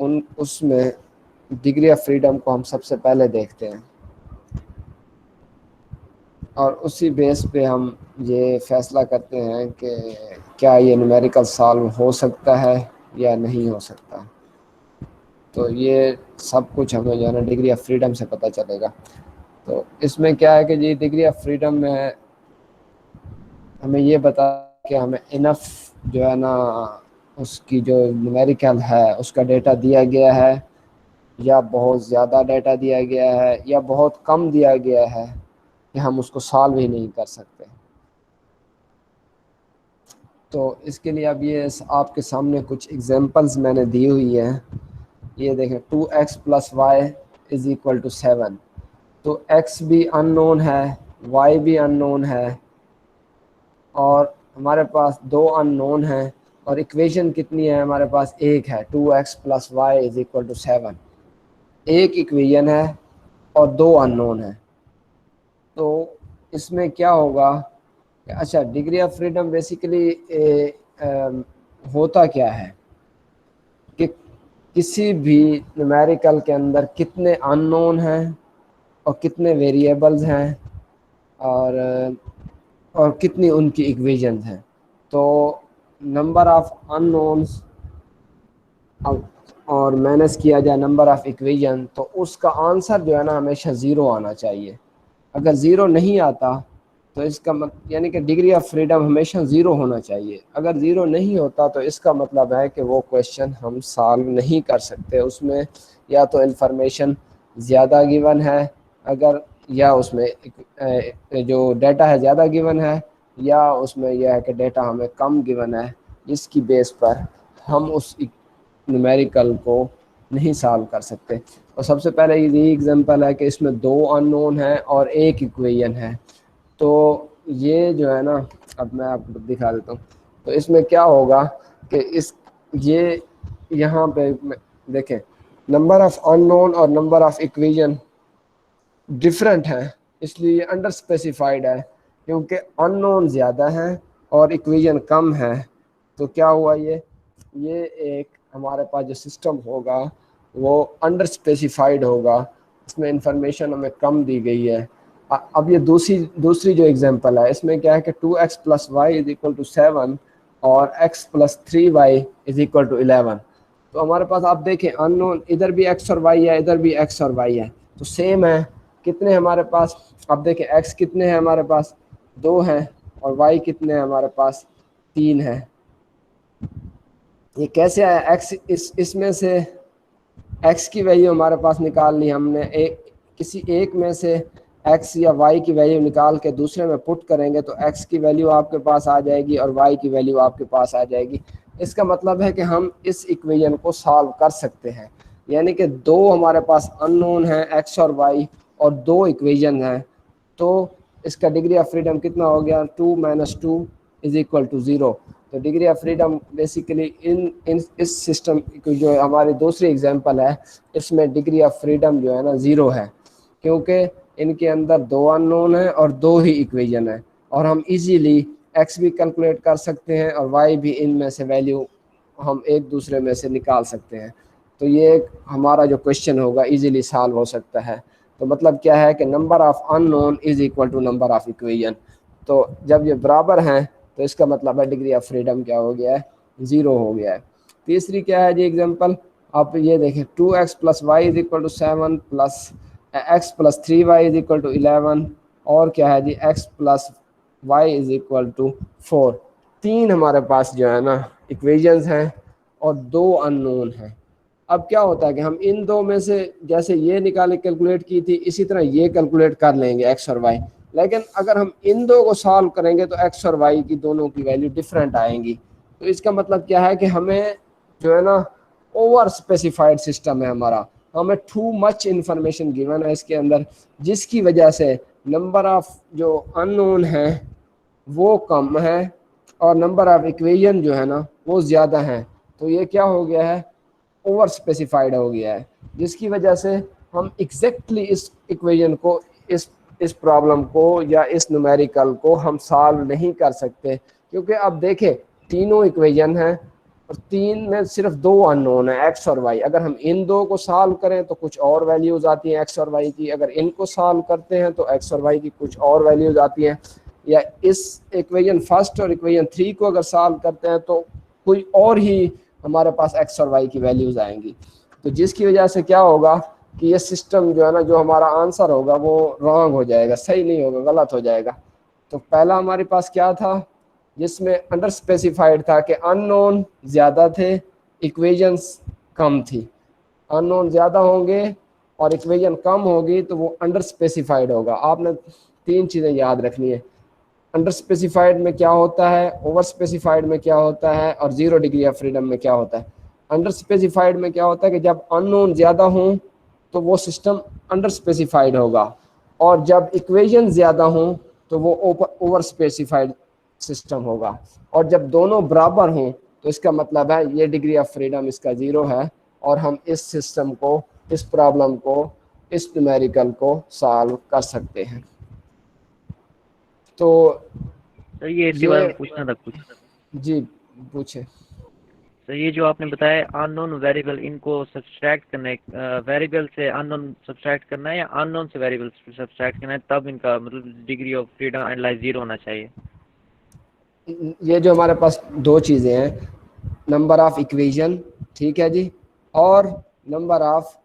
उन उसमें degree of freedom को हम सबसे पहले देखते हैं और उसी बेस पे हम ये फैसला करते हैं कि क्या ये न्यूमेरिकल सॉल्व हो सकता है या नहीं हो सकता। तो ये सब कुछ हमें जो है ना डिग्री ऑफ फ्रीडम से पता चलेगा। तो इसमें क्या है कि जी डिग्री ऑफ फ्रीडम में हमें ये बता कि हमें इनफ जो है ना उसकी जो न्यूमेरिकल है उसका डेटा दिया गया है या बहुत ज़्यादा डेटा दिया गया है या बहुत कम दिया गया है कि हम उसको सॉल्व ही नहीं कर सकते। तो इसके लिए अब ये आपके सामने कुछ एग्जांपल्स मैंने दी हुई है। ये देखें 2x plus y is equal to 7। तो x भी अननोन है, y भी अननोन है और हमारे पास दो अननोन हैं और इक्वेशन कितनी है हमारे पास एक है 2x plus y is equal to 7। एक इक्वेशन है और दो अननोन है। तो इसमें क्या होगा कि अच्छा डिग्री ऑफ फ्रीडम बेसिकली होता क्या है कि किसी भी न्यूमेरिकल के अंदर कितने अननोन हैं और कितने वेरिएबल्स हैं और कितनी उनकी इक्वेशंस हैं। तो नंबर ऑफ अननोन्स और माइनस किया जाए नंबर ऑफ इक्वेशन तो उसका आंसर जो है ना हमेशा ज़ीरो आना चाहिए। अगर ज़ीरो नहीं आता तो इसका यानी कि डिग्री ऑफ फ्रीडम हमेशा ज़ीरो होना चाहिए। अगर ज़ीरो नहीं होता तो इसका मतलब है कि वो क्वेश्चन हम सॉल्व नहीं कर सकते। उसमें या तो इंफॉर्मेशन ज़्यादा गिवन है अगर या उसमें जो डेटा है ज़्यादा गिवन है या उसमें यह है कि डेटा हमें कम गिवन है जिसकी बेस पर हम उस न्यूमेरिकल को नहीं सॉल्व कर सकते। और सबसे पहले ये एग्जांपल है कि इसमें दो अननोन है और एक इक्वेशन है। तो ये जो है ना अब मैं आपको दिखा देता हूँ। तो इसमें क्या होगा कि इस ये यहाँ पे देखें नंबर ऑफ अननोन और नंबर ऑफ इक्वेशन डिफरेंट है, इसलिए ये अंडर स्पेसिफाइड है क्योंकि अननोन ज़्यादा है और इक्वेशन कम है। तो क्या हुआ ये एक हमारे पास जो सिस्टम होगा वो अंडर स्पेसिफाइड होगा, इसमें इंफॉर्मेशन हमें कम दी गई है। अब ये दूसरी जो एग्जांपल है इसमें क्या है कि 2x plus y is equal to 7 और x plus 3y is equal to 11। तो हमारे पास आप देखें अननोन इधर भी x और y है इधर भी x और y है तो सेम है। कितने हमारे पास अब देखें x कितने हैं हमारे पास दो हैं और y कितने हैं हमारे पास तीन है। ये कैसे आया x इसमें से x की वैल्यू हमारे पास निकाल ली हमने किसी एक में से x या y की वैल्यू निकाल के दूसरे में पुट करेंगे तो x की वैल्यू आपके पास आ जाएगी और y की वैल्यू आपके पास आ जाएगी। इसका मतलब है कि हम इस इक्वेशन को सॉल्व कर सकते हैं। यानी कि दो हमारे पास अननोन है x और y और दो इक्वेशन हैं। तो इसका डिग्री ऑफ फ्रीडम कितना हो गया 2 माइनस 2 इज इक्वल टू 0। तो degree of freedom basically in इस सिस्टम की जो हमारी दूसरी एग्जांपल है इसमें डिग्री ऑफ फ्रीडम जो है ना ज़ीरो है क्योंकि इनके अंदर दो अननोन है और दो ही इक्वेशन है और हम इजीली एक्स भी कैलकुलेट कर सकते हैं और वाई भी इनमें से वैल्यू हम एक दूसरे में से निकाल सकते हैं। तो ये हमारा जो क्वेश्चन होगा इजीली सॉल्व हो सकता है। तो मतलब क्या है कि number of unknown is equal to number of equation. तो जब ये बराबर हैं तो इसका मतलब है डिग्री ऑफ फ्रीडम क्या हो गया है ज़ीरो हो गया है। तीसरी क्या है जी एग्जांपल आप ये देखें 2x plus y is equal to 7 plus x plus 3y is equal to 11 और क्या है जी x plus y is equal to 4। तीन हमारे पास जो है ना इक्वेशंस हैं और दो अननोन हैं। अब क्या होता है कि हम इन दो में से जैसे ये निकाले कैलकुलेट की थी इसी तरह ये कैलकुलेट कर लेंगे एक्स और वाई। लेकिन अगर हम इन दो को सॉल्व करेंगे तो एक्स और वाई की दोनों की वैल्यू डिफरेंट आएंगी। तो इसका मतलब क्या है कि हमें जो है ना ओवर स्पेसिफाइड सिस्टम है हमारा, हमें टू मच इंफॉर्मेशन गिवन है इसके अंदर जिसकी वजह से नंबर ऑफ जो अननोन है वो कम है और नंबर ऑफ इक्वेशन जो है ना वो ज़्यादा है। तो ये क्या हो गया है ओवर स्पेसिफाइड हो गया है जिसकी वजह से हम एग्जैक्टली इस इक्वेशन को इस प्रॉब्लम को या इस न्यूमेरिकल को हम सॉल्व नहीं कर सकते क्योंकि अब देखें तीनों इक्वेशन हैं और 3 में सिर्फ 2 अननोन है, एक्स और वाई। अगर हम इन 2 को सॉल्व करें तो कुछ और वैल्यूज आती हैं एक्स और वाई की, अगर इनको सॉल्व करते हैं तो एक्स और वाई की कुछ और वैल्यूज आती हैं, या इस इक्वेशन फर्स्ट और इक्वेशन 3 को अगर सॉल्व करते हैं तो कोई और ही हमारे पास एक्स और वाई की वैल्यूज आएंगी। तो जिसकी वजह से क्या होगा कि ये सिस्टम जो है ना, जो हमारा आंसर होगा वो रॉन्ग हो जाएगा, सही नहीं होगा, गलत हो जाएगा। तो पहला हमारे पास क्या था जिसमें अंडर स्पेसिफाइड था कि अननोन ज़्यादा थे, इक्वेशंस कम थी। अननोन ज़्यादा होंगे और इक्वेशन कम होगी तो वो अंडर स्पेसिफाइड होगा। आपने 3 चीज़ें याद रखनी है, अंडर स्पेसिफाइड में क्या होता है, ओवर स्पेसिफाइड में क्या होता है, और 0 डिग्री ऑफ फ्रीडम में क्या होता है। अंडर स्पेसिफाइड में क्या होता है कि जब अननोन ज़्यादा हों तो वो सिस्टम अंडर स्पेसिफाइड होगा, और जब इक्वेशन ज़्यादा हों तो वो ओवर स्पेसिफाइड सिस्टम होगा। और जब दोनों बराबर हों तो इसका मतलब है ये डिग्री ऑफ फ्रीडम इसका 0 है, और हम इस सिस्टम को, इस प्रॉब्लम को, इस न्यूमेरिकल को सॉल्व कर सकते हैं। तो सर ये इसके बारे में पूछना था कुछ। जी पूछे। सर ये जो आपने बताया अननोन वेरिएबल, इनको सब्सट्रैक्ट करना है, वेरिएबल से अननोन सब्सट्रैक्ट करना है या अननोन से वेरिएबल सब्सट्रैक्ट करना है, तब इनका मतलब डिग्री ऑफ फ्रीडम एनालाइज 0 होना चाहिए। ये जो हमारे पास 2 चीज़ें हैं, नंबर ऑफ इक्वेशन, ठीक है जी, और नंबर ऑफ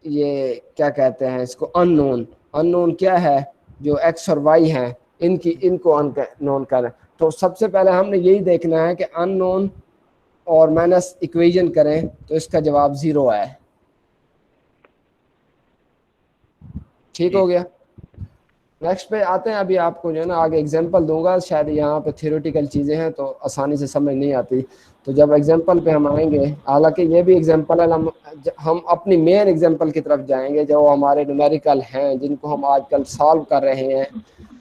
ये क्या कहते हैं इसको, अननोन। अननोन क्या है, जो एक्स और वाई हैं इनको अननोन करें। तो सबसे पहले हमने यही देखना है कि अननोन और माइनस इक्वेशन करें तो इसका जवाब 0 आए। ठीक हो गया। नेक्स्ट पे आते हैं। अभी आपको जो है ना आगे एग्जांपल दूंगा, शायद यहाँ पे थ्योरेटिकल चीज़ें हैं तो आसानी से समझ नहीं आती, तो जब एग्जांपल पे हम आएंगे, हालांकि ये भी एग्जांपल है, हम अपनी मेन एग्जांपल की तरफ जाएंगे जो हमारे न्यूमेरिकल हैं जिनको हम आजकल सॉल्व कर रहे हैं,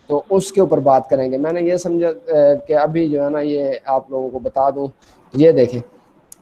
तो उसके ऊपर बात करेंगे। मैंने ये समझा कि अभी जो है ना ये आप लोगों को बता दूँ। ये देखें,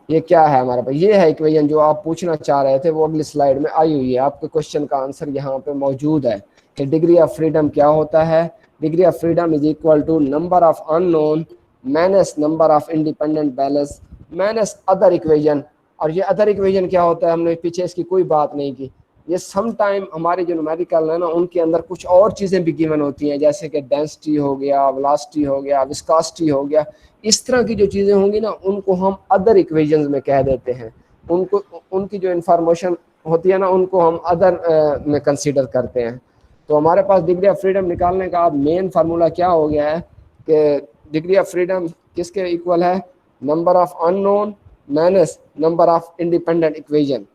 ये क्या है हमारे पास, ये है इक्वेशन जो आप पूछना चाह रहे थे, वो अगली स्लाइड में आई हुई है। आपके क्वेश्चन का आंसर यहाँ पे मौजूद है कि डिग्री ऑफ फ्रीडम क्या होता है। Degree of freedom is equal to number of unknown minus number of independent balance minus other equation. और ये अदर इक्वेशन क्या होता है, हमने पीछे इसकी कोई बात नहीं की। ये सम टाइम हमारे जो न्यूमेरिकल है ना, उनके अंदर कुछ और चीज़ें भी गिवन होती हैं, जैसे कि डेंसिटी हो गया, वेलोसिटी हो गया, विस्कोसिटी हो गया। इस तरह की जो चीज़ें होंगी ना, उनको हम अदर इक्वेशंस में कह देते हैं। उनको, उनकी जो इंफॉर्मेशन होती है ना, उनको हम अदर में कंसीडर करते हैं। तो हमारे पास डिग्री ऑफ फ्रीडम निकालने का मेन फार्मूला क्या हो गया है कि डिग्री ऑफ फ्रीडम किसके इक्वल है, number of unknown minus number of independent equation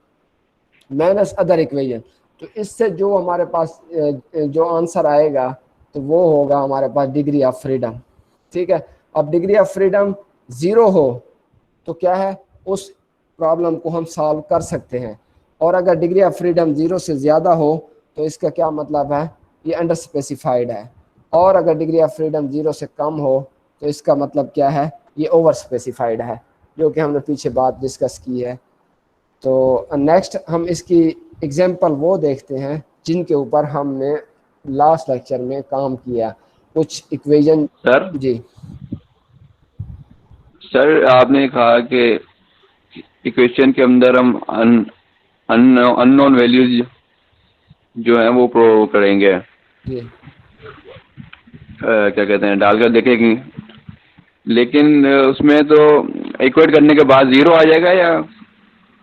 minus other equation. तो इससे जो हमारे पास जो आंसर आएगा तो वो होगा हमारे पास डिग्री ऑफ फ्रीडम। ठीक है। अब डिग्री ऑफ फ्रीडम 0 हो तो क्या है, उस प्रॉब्लम को हम सॉल्व कर सकते हैं, और अगर डिग्री ऑफ फ्रीडम 0 से ज़्यादा हो तो इसका क्या मतलब है, ये अंडर स्पेसिफाइड है, और अगर डिग्री ऑफ फ्रीडम 0 से कम हो तो इसका मतलब क्या है, ये ओवर स्पेसिफाइड है, जो कि हमने पीछे बात डिस्कस की है। तो नेक्स्ट हम इसकी एग्जांपल वो देखते हैं जिनके ऊपर हमने लास्ट लेक्चर में काम किया, कुछ इक्वेशन। सर जी सर आपने कहा कि इक्वेशन के अंदर हम अननोन वैल्यूज जो हैं वो प्रूव करेंगे, जी क्या कहते हैं, डालकर देखेंगे, लेकिन उसमें तो इक्वेट करने के बाद 0 आ जाएगा या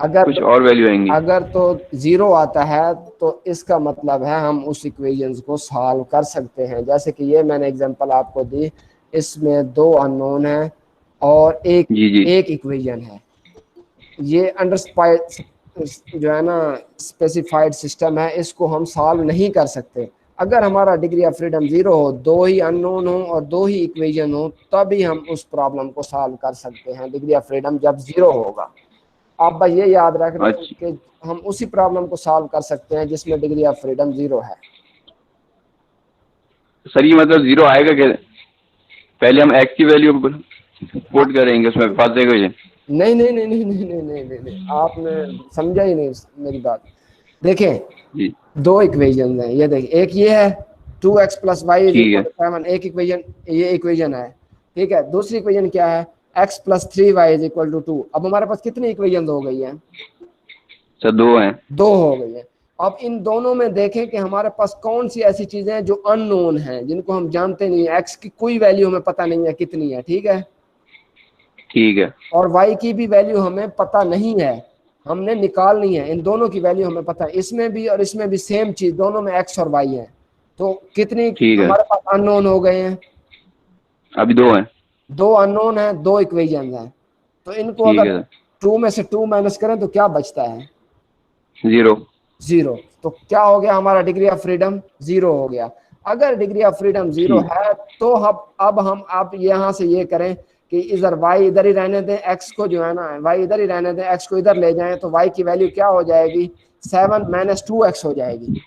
अगर कुछ और वैल्यू आएंगी? अगर तो 0 आता है तो इसका मतलब है हम उस इक्वेशंस को सॉल्व कर सकते हैं। जैसे कि ये मैंने एग्जांपल आपको दी, इसमें 2 अननोन है और एक इक्वेशन है। ये अंडर जो है ना स्पेसिफाइड सिस्टम है, इसको हम सॉल्व नहीं कर सकते। अगर हमारा डिग्री ऑफ फ्रीडम 0 हो, 2 ही अननोन हो और 2 ही इक्वेशन हो, तभी हम उस प्रॉब्लम को सॉल्व कर सकते हैं, डिग्री ऑफ फ्रीडम जब 0 होगा। आप बस ये याद रखना कि हम उसी प्रॉब्लम को सॉल्व कर सकते हैं जिसमें डिग्री ऑफ फ्रीडम 0 है। सर ये मतलब 0 आएगा क्या? पहले हम x की वैल्यू पुट करेंगे उसमें फंसेगा? नहीं नहीं नहीं नहीं नहीं नहीं नहीं नहीं नहीं, आपने समझा ही नहीं मेरी बात। देखें 2 इक्वेशन हैं, ये देखिए, एक ये है 2x + y = 7, एक इक्वेशन, ये इक्वेशन है, ठीक है। दूसरी इक्वेशन क्या है, x plus 3y is equal to 2। अब हमारे पास कितनी इक्वेशन हो गई है? सर 2 हैं। 2 हो गई है। अब इन दोनों में देखें कि हमारे पास कौन सी ऐसी चीजें हैं जो अननोन हैं, जिनको हम जानते नहीं है, x की कोई वैल्यू हमें पता नहीं है कितनी है, ठीक है, ठीक है। और y की भी वैल्यू हमें पता नहीं है, हमने निकालनी है। इन दोनों की वैल्यू हमें पता है, इसमें भी और इसमें भी सेम चीज, दोनों में x और y है। तो कितनी ठीक है। हमारे पास अननोन हो गए हैं? अभी 2 हैं। 2 अननोन है, 2 इक्वेशन है। तो इनको ठीक अगर है 2 में से 2 माइनस करें तो क्या बचता है? सर। 0। 0। तो क्या हो गया हमारा डिग्री ऑफ फ्रीडम? 0 हो गया। अगर डिग्री ऑफ फ्रीडम 0 ठीक। है तो अब हम आप यहाँ से ये करें कि इधर y इधर ही रहने दें, x को जो है ना y इधर ही रहने दें, x को इधर ले जाएं, तो y की वैल्यू क्या हो जाएगी? 7 माइनस 2x हो जाएगी।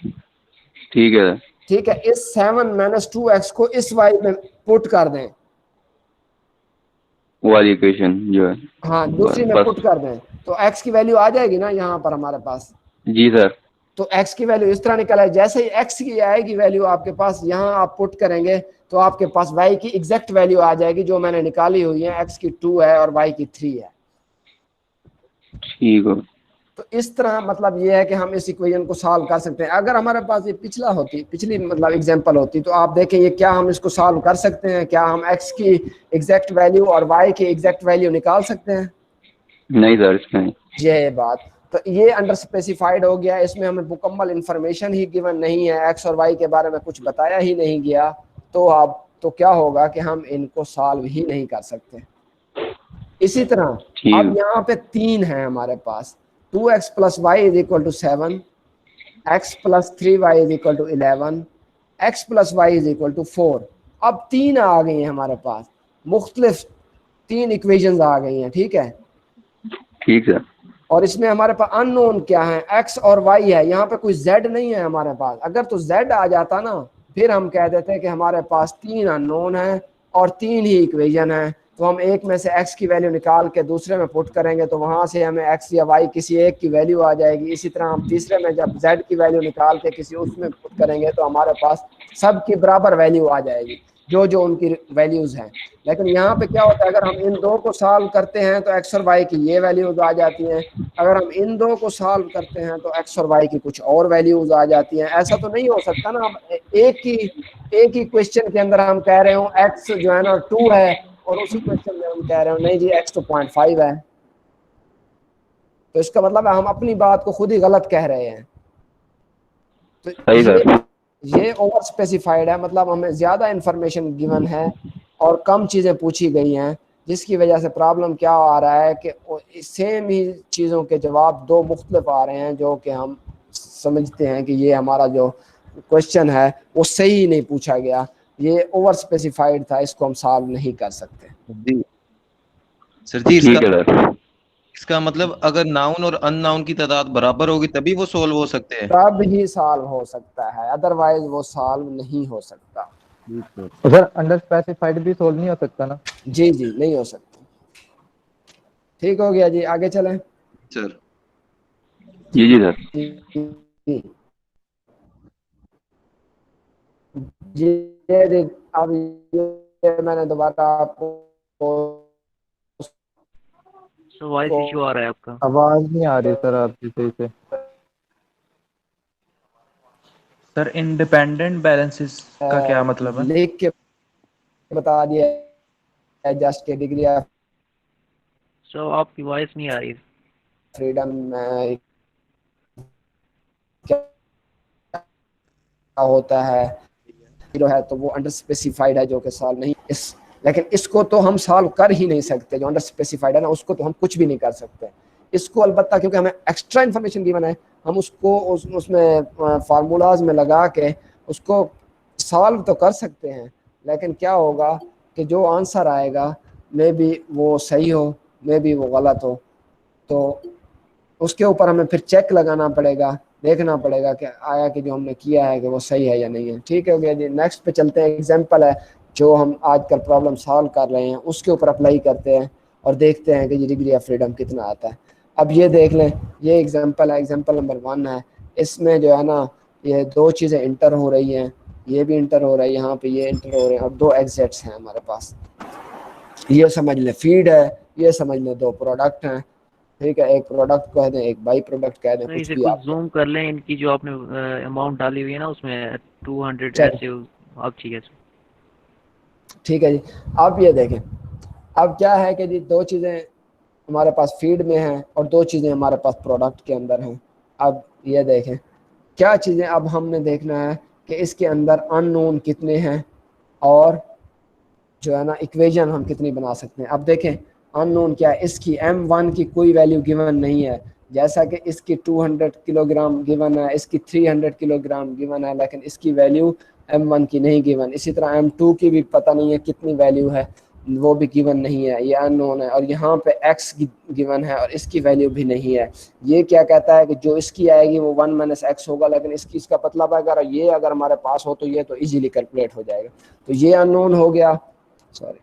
ठीक है सर। ठीक है, इस 7 माइनस 2x को इस y में पुट कर दें, वो वाली इक्वेशन जो है। हाँ दूसरी में बस। पुट कर दें, तो x की वैल्यू आ जाएगी ना यहाँ पर हमारे पास। जी सर। तो x की वैल्यू इस तरह निकल है, जैसे ही x की आएगी वैल्यू आपके पास, यहाँ आप पुट करेंगे तो आपके पास y की एग्जैक्ट वैल्यू आ जाएगी जो मैंने निकाली हुई है, x की 2 है और y की 3 है। ठीक हो। तो इस तरह मतलब ये है कि हम इस इक्वेशन को सॉल्व कर सकते हैं। अगर हमारे पास ये पिछली मतलब एग्जांपल होती तो आप देखें ये क्या हम इसको सॉल्व कर सकते हैं, क्या हम x की एग्जैक्ट वैल्यू और y की एग्जैक्ट वैल्यू निकाल सकते हैं? नहीं सर, इसमें नहीं। ये बात तो ये अंडर स्पेसिफाइड हो गया, इसमें हमें मुकम्मल इंफॉर्मेशन ही गिवन नहीं है, एक्स और वाई के बारे में कुछ बताया ही नहीं गया, तो अब तो क्या होगा कि हम इनको सॉल्व ही नहीं कर सकते। इसी तरह अब यहाँ पे 3 है हमारे पास, 2x plus y is equal to 7, x plus 3y is equal to 11, x plus y is equal to 4। अब 3 आ गई हैं हमारे पास, मुख्तलिफ 3 इक्वेशंस आ गई हैं, ठीक है। ठीक है। और इसमें हमारे पास अननोन क्या है? x और y है, यहाँ पे कोई z नहीं है हमारे पास। अगर तो z आ जाता ना फिर हम कह देते हैं कि हमारे पास 3 अननोन है और 3 ही इक्वेशन है, तो हम एक में से x की वैल्यू निकाल के दूसरे में पुट करेंगे तो वहां से हमें x या y किसी एक की वैल्यू आ जाएगी। इसी तरह हम तीसरे में जब z की वैल्यू निकाल के किसी उसमें पुट करेंगे तो हमारे पास सब की बराबर वैल्यू आ जाएगी जो जो उनकी वैल्यूज हैं। लेकिन यहाँ पे क्या होता है, अगर हम इन दो को सॉल्व करते हैं तो x और y की ये वैल्यूज आ जाती हैं, अगर हम इन दो को सॉल्व करते हैं तो x और y की कुछ और वैल्यूज आ जाती हैं। ऐसा तो नहीं हो सकता ना एक ही क्वेश्चन के अंदर हम कह रहे हो x जो है ना 2 है और उसी क्वेश्चन में हम कह रहे हो नहीं जी x तो 0.5 है, तो इसका मतलब है हम अपनी बात को खुद ही गलत कह रहे हैं। तो ये ओवर स्पेसिफाइड है, मतलब हमें ज़्यादा इंफॉर्मेशन गिवन है और कम चीज़ें पूछी गई हैं, जिसकी वजह से प्रॉब्लम क्या आ रहा है कि सेम ही चीज़ों के जवाब 2 मुख्तलिफ आ रहे हैं, जो कि हम समझते हैं कि ये हमारा जो क्वेश्चन है वो सही नहीं पूछा गया, ये ओवर स्पेसिफाइड था, इसको हम सॉल्व नहीं कर सकते। जी सर जी, इसका मतलब अगर नाउन और अननाउन की तादाद बराबर होगी तभी वो सोल्व हो सकते हैं, तब ही सॉल्व हो सकता है, अदरवाइज वो सॉल्व नहीं हो सकता। सर अंडर स्पेसिफाइड भी सोल्व नहीं हो सकता ना? जी जी नहीं हो सकता। ठीक हो गया जी, आगे चलें सर। जी जी सर। जी अब ये मैंने दोबारा आपको वॉइस इशू आ रहा है आपका, आवाज नहीं आ रही सर आपकी सही से। सर इंडिपेंडेंट बैलेंसेस का क्या मतलब है? लिख के बता दिया जस्ट के डिग्री ऑफ सो आपकी वॉइस नहीं आ रही। फ्रीडम क्या होता है, जीरो है तो वो अंडर स्पेसिफाइड है जो कि सॉल्व नहीं लेकिन इसको तो हम सॉल्व कर ही नहीं सकते, जो अंडर स्पेसिफाइड है ना उसको तो हम कुछ भी नहीं कर सकते। इसको अलबत्ता क्योंकि हमें एक्स्ट्रा इन्फॉर्मेशन गिवन है, हम उसको उसमें फार्मूलाज में लगा के उसको सॉल्व तो कर सकते हैं, लेकिन क्या होगा कि जो आंसर आएगा मे बी वो सही हो मे बी वो गलत हो, तो उसके ऊपर हमें फिर चेक लगाना पड़ेगा, देखना पड़ेगा कि आया कि जो हमने किया है कि वो सही है या नहीं है। ठीक है हो गया जी, नेक्स्ट पे चलते हैं। एग्जांपल है जो हम आजकल प्रॉब्लम सॉल्व कर रहे हैं उसके ऊपर अप्लाई करते हैं और देखते हैं कि ये डिग्री ऑफ फ्रीडम कितना आता है। अब ये देख लें, ये एग्जांपल है, एग्जांपल नंबर 1 है। इसमें जो है ना ये 2 चीज़ें इंटर हो रही हैं, ये भी इंटर हो रहा है, यहाँ पे ये इंटर हो रहे हैं और 2 एग्जिट्स हैं हमारे पास। ये समझ ले फीड है, ये समझ ले दो प्रोडक्ट हैं, ठीक है, एक प्रोडक्ट कह दें, एक बाई प्रोडक्ट कह दें, तो कुछ इसे भी कुछ आप। जूम कर लें, इनकी जो आपने अमाउंट डाली हुई है ना उसमें 200 चलो ऐसे आप ठीक है। ठीक है जी। अब ये देखें, अब क्या है कि जी दो चीज़ें हमारे पास फीड में हैं और दो चीज़ें हमारे पास प्रोडक्ट के अंदर हैं। अब ये देखें क्या चीज़ें अब हमने देखना है कि इसके अंदर अननोन कितने हैं और जो है ना इक्वेशन हम कितनी बना सकते हैं। अब देखें अननोन क्या है, इसकी m1 की कोई वैल्यू गिवन नहीं है, जैसा कि इसकी 200 किलोग्राम गिवन है, इसकी 300 किलोग्राम गिवन है, लेकिन इसकी वैल्यू m1 की नहीं गिवन। इसी तरह m2 की भी पता नहीं है कितनी वैल्यू है, वो भी गिवन नहीं है, ये अननोन है। और यहाँ पे x गिवन है और इसकी वैल्यू भी नहीं है। ये क्या कहता है कि जो इसकी आएगी वो 1 - x होगा, लेकिन इसका मतलब है अगर ये अगर हमारे पास हो तो ये तो इजीली कैलकुलेट हो जाएगा। तो ये अननोन हो गया, सॉरी,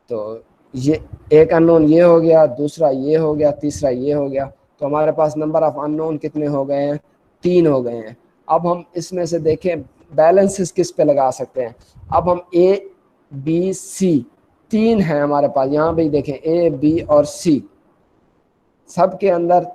तो ये एक अननोन ये हो गया, दूसरा ये हो गया, तीसरा ये हो गया। तो हमारे पास नंबर ऑफ अननोन कितने हो गए हैं? 3 हो गए हैं। अब हम इसमें से देखें बैलेंसेस किस पे लगा सकते हैं। अब हम ए बी सी 3 है हमारे पास, यहाँ भी देखें ए बी और सी, सब के अंदर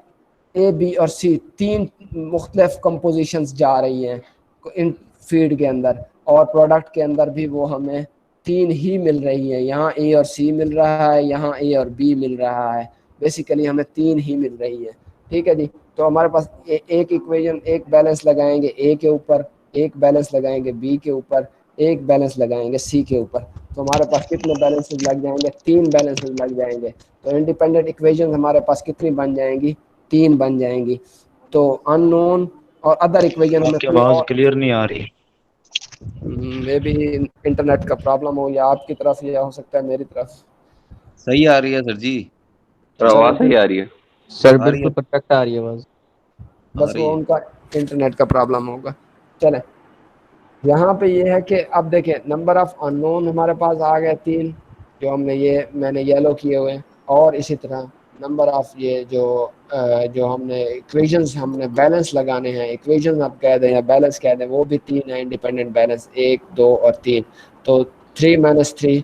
ए बी और सी 3 मुख्तलिफ कंपोजिशंस जा रही हैं इन फीड के अंदर, और प्रोडक्ट के अंदर भी वो हमें 3 ही मिल रही है। यहाँ ए और सी मिल रहा है, यहाँ ए और बी मिल रहा है, बेसिकली हमें 3 ही मिल रही है, ठीक है जी। तो हमारे पास एक इक्वेशन, एक बैलेंस लगाएंगे ए के ऊपर, एक बैलेंस लगाएंगे बी के ऊपर, एक बैलेंस लगाएंगे सी के ऊपर। तो हमारे पास कितने बैलेंसेस लग जाएंगे? 3 बैलेंसेस लग जाएंगे। तो इंडिपेंडेंट इक्वेशन हमारे पास कितनी बन जाएंगी? 3 बन जाएंगी। तो अननोन और अदर इक्वेशन हमें आपकी कोई आवाज और, क्लियर नहीं आ रही। मे बी इंटरनेट का प्रॉब्लम हो, या आपकी तरफ या हो सकता है मेरी तरफ। सही आ रही है सर जी। और अच्छा आवाज सही आ रही है। सर आ रही है, बिल्कुल परफेक्ट आ रही है आवाज। आ बस रही वो है। उनका इंटरनेट का प्रॉब्लम होगा। चले, यहाँ पे ये है कि अब देखें नंबर ऑफ अननोन हमारे पास आ गए 3, जो मैंने येलो किए हुए हैं। और इसी तरह नंबर ऑफ ये जो हमने इक्वेशंस हमने बैलेंस लगाने हैं, इक्वेशंस आप कह दें या बैलेंस कह दें, वो भी 3 है इंडिपेंडेंट बैलेंस, 1 2 और 3। तो 3 - 3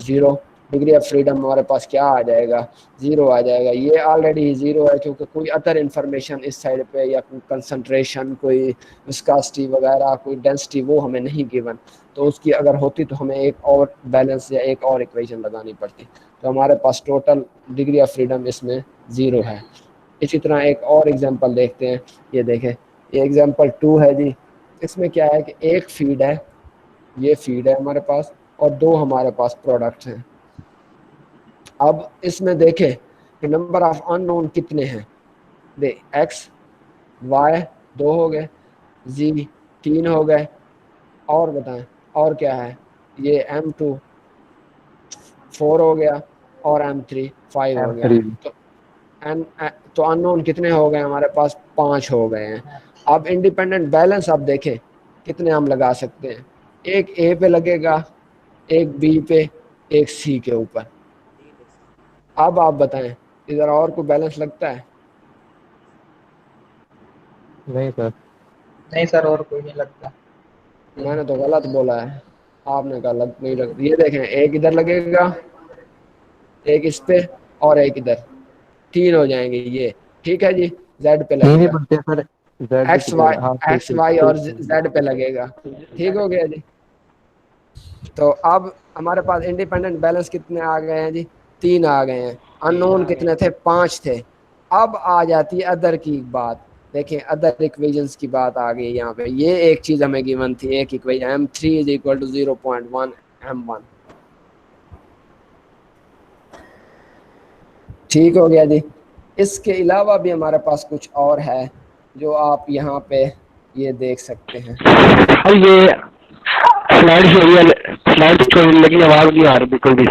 0, डिग्री ऑफ फ्रीडम हमारे पास क्या आ जाएगा? 0 आ जाएगा। ये ऑलरेडी 0 है क्योंकि कोई अदर इंफॉर्मेशन इस साइड पे या कोई कंसंट्रेशन, कोई विस्कोसिटी वगैरह, कोई डेंसिटी वो हमें नहीं गिवन। तो उसकी अगर होती तो हमें एक और बैलेंस या एक और इक्वेशन लगानी पड़ती। तो हमारे पास टोटल डिग्री ऑफ फ्रीडम इसमें 0 है। इसी तरह एक और एग्जांपल देखते हैं। ये देखें, ये एग्जांपल 2 है जी। इसमें क्या है कि एक फीड है, ये फीड है हमारे पास, और 2 हमारे पास प्रोडक्ट्स हैं। अब इसमें देखें कि नंबर ऑफ अननोन कितने हैं। दे x y 2 हो गए, z 3 हो गए, और बताएं और क्या है? ये m2 4 हो गया और m3 5 हो गया। M3 तो अननोन कितने हो गए हमारे पास? 5 हो गए हैं। अब इंडिपेंडेंट बैलेंस आप देखें कितने हम लगा सकते हैं। एक ए पे लगेगा, एक बी पे, एक सी के ऊपर। अब आप बताएं इधर और कोई बैलेंस लगता है? नहीं सर। नहीं सर, और कोई नहीं लगता। मैंने तो गलत बोला है, आपने कहा लग नहीं लग। ये देखें एक इधर लगेगा, एक इस पे, और एक इधर, 3 हो जाएंगे ये, ठीक है जी। जेड पे नहीं लगेगा, बनते सर। जेड एक्स वाई, हाँ ठीक एक्स ठीक वाई और ठीक। जेड पे लगेगा, ठीक हो गया जी। तो अब हमारे पास इंडिपेंडेंट बैलेंस कितने आ गए हैं जी? 3 आ गए हैं। अननोन कितने थे? 5 थे। अब आ जाती है अदर की बात। देखें अदर इक्वेशंस की बात आ गई यहाँ पे। ये एक चीज हमें गिवन थी, एक इक्वेशन m3 = 0.1 m1, ठीक हो गया जी। इसके अलावा भी हमारे पास कुछ और है जो आप यहाँ पे ये देख सकते हैं। सर ये स्लाइड शो रही है, स्लाइड शो रही है लेकिन आवाज नहीं आ रही बिल्कुल भी।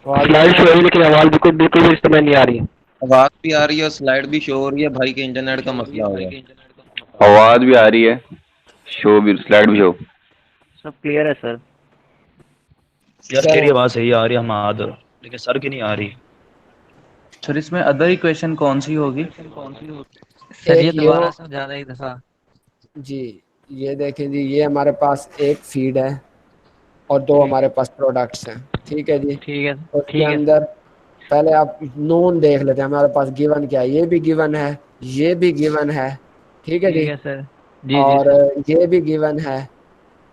स्लाइड शो रही है लेकिन आवाज बिल्कुल बिल्कुल भी इस समय नहीं आ रही है। आवाज भी आ रही है और स्लाइड भी शो हो रही है, भाई के इंटरनेट का मसला होगा। आवाज भी आ रही है, शो भी, स्लाइड भी शो। सब क्लियर है सर। यार तेरी आवाज सही आ रही है हमाद, लेकिन सर की नहीं आ रही। सर इसमें अदर इक्वेशन कौन सी होगी? सर ये एक ये दोबारा हो समझाना एक दफा। जी, ये देखें जी, ये हमारे पास एक फीड है और 2 हमारे पास प्रोडक्ट्स हैं। ठीक है जी। ठीक है उसके ठीक है अंदर पहले आप नोन देख लेते हैं, हमारे पास गिवन क्या है, ये भी गिवन है, ये भी गिवन है। ठीक है जी। सर। जी जी और सर। ये भी गिवन है,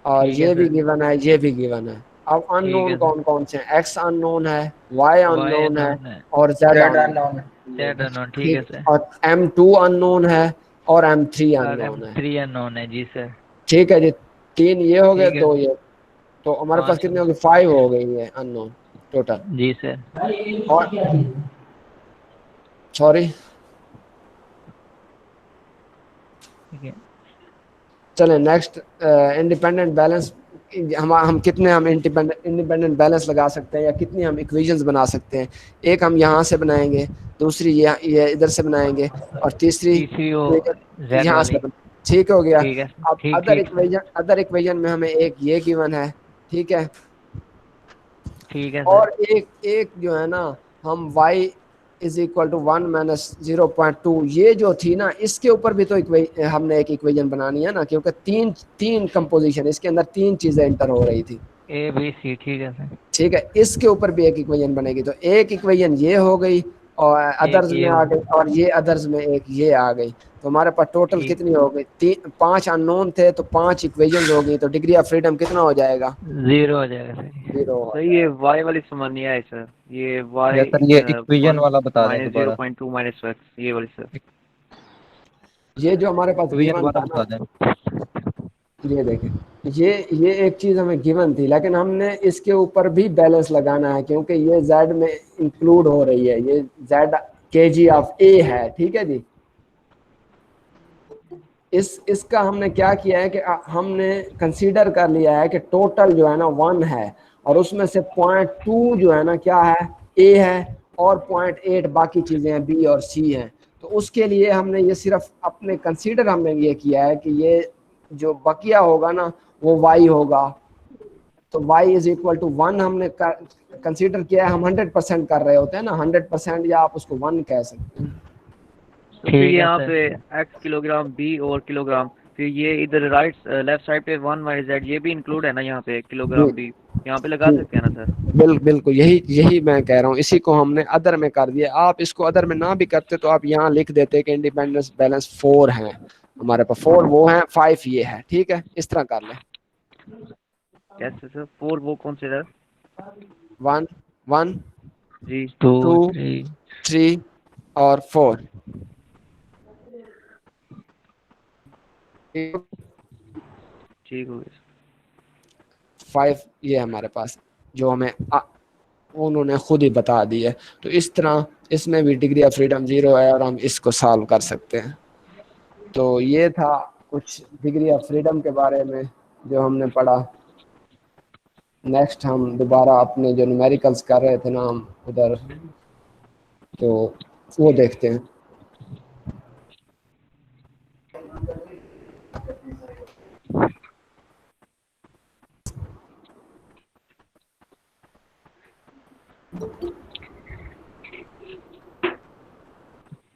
और ठीक है ये भी सर। गिवन है, ये भी गिवन है। अब ठीक अननोन है सर। कौन कौन से हैं? एक्स अननोन है, वाई वाई अननोन है, अननोन है, और Z Z unknown. Unknown. Z unknown. ठीक है ठीक। सर। और M2 अननोन है, और M3 और अननोन है। M3 अननोन है। जी सर। ठीक है जी। 3 ये हो गए, ठीक है 2 सर। ये। तो हमारे पास 5 कितने हो गए? 5 हो गई है अननोन टोटल। जी सर। और सॉरी, ठीक है। चलें नेक्स्ट। इंडिपेंडेंट बैलेंस, हम कितने हम इंडिपेंडेंट बैलेंस लगा सकते हैं, या कितनी हम इक्वेशंस बना सकते हैं? एक हम यहाँ से बनाएंगे, दूसरी ये इधर से बनाएंगे, और तीसरी तीसरी वो equation जेड यहाँ वाली। से ठीक हो गया। ठीक है। अब ठीक ठीक सर। अदर इक्वेशन में हमें एक ये गिवन है। ठीक है। ठीक है सर। और एक एक जो है ना, हम y is equal to 1 minus 0.2, ये जो थी ना, इसके ऊपर भी तो हमने एक इक्वेशन बनानी है ना, क्योंकि तीन तीन कंपोजिशन, इसके अंदर 3 चीजें इंटर हो रही थी। ABC। ठीक है सर। ठीक है। इसके ऊपर भी एक इक्वेशन बनेगी, तो एक इक्वेशन ये हो गई, और एक अदर्स ये में हो। आ गई, और ये अदर्स में एक ये आ गई। तो हमारे पास टोटल ठीक। कितनी हो गई? 5 अननोन थे, तो 5 इक्वेशन हो गई, तो डिग्री ऑफ फ्रीडम कितना हो जाएगा? 0 हो जाएगा सर। 0 हो सर ये जाएगा। y वाली समझ नहीं आई सर, ये y या सर ये इक्वेशन 1 वाला बता दें माइनस दोबारा। 0.2 माइनस x, ये वाली सर। ये जो हमारे पास इक्वेशन गिवन वाला था बता ना, दें। ये देखें, ये एक चीज हमें गिवन थी, लेकिन हमने इसके ऊपर भी बैलेंस लगाना है, क्योंकि ये जेड में इंक्लूड हो रही है, ये जेड kg ऑफ a है। ठीक है जी। इसका हमने क्या किया है कि हमने कंसीडर कर लिया है कि टोटल जो है ना 1 है, और उसमें से 0.2 जो है ना क्या है? a है, और 0.8 बाकी चीजें हैं, b और c हैं। तो उसके लिए हमने ये सिर्फ अपने कंसीडर हमने ये किया है कि ये जो बकिया होगा ना, वो y होगा। तो y इज इक्वल टू 1 हमने कंसीडर किया है। हम 100% कर रहे होते हैं ना, 100%, या आप उसको 1 कह सकते हैं। तो फिर ठीक है यहाँ सर। पे x किलोग्राम b और किलोग्राम, फिर ये इधर लेफ्ट साइड पे 1 y z, ये भी इंक्लूड है ना यहाँ पे, किलोग्राम b यहाँ पे लगा जी, सकते हैं ना सर? बिल्कुल यही यही मैं कह रहा हूँ, इसी को हमने अदर में कर दिया। आप इसको अदर में ना भी करते तो आप यहाँ लिख देते कि इंडिपेंडेंस बैलेंस 4 है हमारे पास, 4 वो है, 5 ये है। ठीक है, इस तरह कर ले। कैसे सर? 4 वो कौन से सर? 1 1 जी 2 2 3। 3 और 4। ठीक हो गया। 5 ये हमारे पास, जो हमें उन्होंने खुद ही बता दी है। तो इस तरह इसमें भी डिग्री ऑफ फ्रीडम 0 है, और हम इसको सॉल्व कर सकते हैं। तो ये था कुछ डिग्री ऑफ फ्रीडम के बारे में जो हमने पढ़ा। नेक्स्ट हम दोबारा अपने जो न्यूमेरिकल्स कर रहे थे ना हम उधर, तो वो देखते हैं।